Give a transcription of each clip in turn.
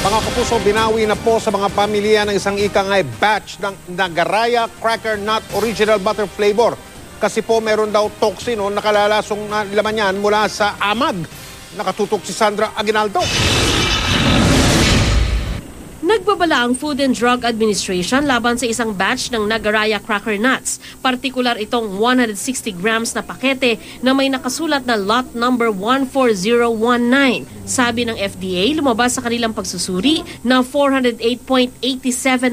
Mga kapuso, binawi na po sa mga pamilya ng isang ikangay batch ng Nagaraya Cracker Nut Original Butter Flavor. Kasi po meron daw toxin o nakalalasong laman yan mula sa amag. Nakatutok si Sandra Aguinaldo. Nagbabala ang Food and Drug Administration laban sa isang batch ng Nagaraya Cracker Nuts. Partikular itong 160 grams na pakete na may nakasulat na lot number 14019. Sabi ng FDA, lumabas sa kanilang pagsusuri na 408.87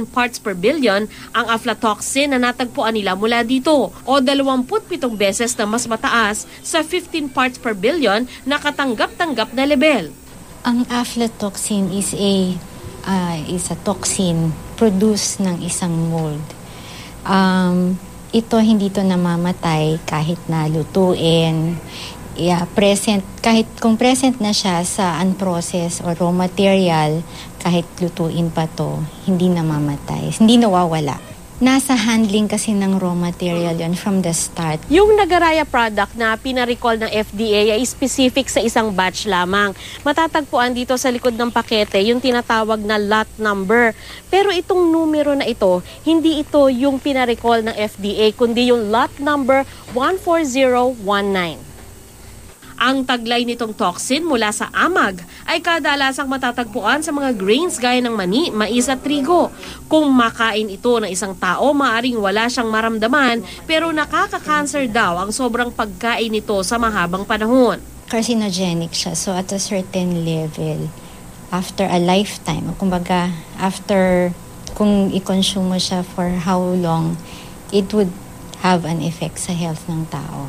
parts per billion ang aflatoxin na natagpuan nila mula dito o 27 beses na mas mataas sa 15 parts per billion na katanggap-tanggap na level. Ang aflatoxin is a toxin produced ng isang mold. Ito hindi to namamatay kahit na lutuin. Kahit kung present na siya sa unprocessed or raw material, kahit lutuin pa to, hindi namamatay, hindi nawawala. Nasa handling kasi ng raw material yun from the start. Yung Nagaraya product na pinarecall ng FDA ay specific sa isang batch lamang. Matatagpuan dito sa likod ng pakete yung tinatawag na lot number. Pero itong numero na ito, hindi ito yung pinarecall ng FDA, kundi yung lot number 14019. Ang taglay nitong toxin mula sa amag ay kadalasang matatagpuan sa mga grains gaya ng mani, mais at trigo. Kung makain ito ng isang tao, maaring wala siyang maramdaman pero nakaka-cancer daw ang sobrang pagkain nito sa mahabang panahon. Carcinogenic siya, so at a certain level, after a lifetime, kumbaga after kung i-consume mo siya for how long, it would have an effect sa health ng tao.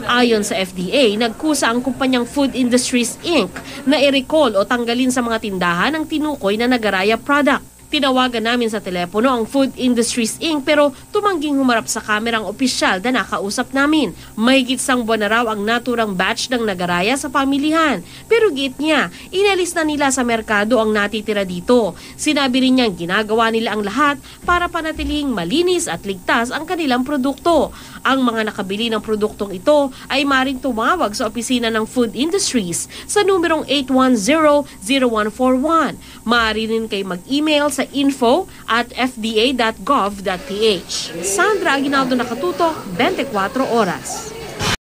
Ayon sa FDA, nagkusa ang kumpanyang Food Industries Inc. na i-recall o tanggalin sa mga tindahan ang tinukoy na Nagaraya product. Tinawagan namin sa telepono ang Food Industries Inc. pero tumangging humarap sa kamerang opisyal na nakausap namin. Mahigit sang buwan na raw ang naturang batch ng Nagaraya sa pamilihan. Pero giit niya, inalis na nila sa merkado ang natitira dito. Sinabi rin niyang ginagawa nila ang lahat para panatilihing malinis at ligtas ang kanilang produkto. Ang mga nakabili ng produktong ito ay maring tumawag sa opisina ng Food Industries sa numerong 810-0141. Maaari rin kayo mag-email sa info@fda.gov.ph. Sandra Aguinaldo, nakatutok, 24 oras.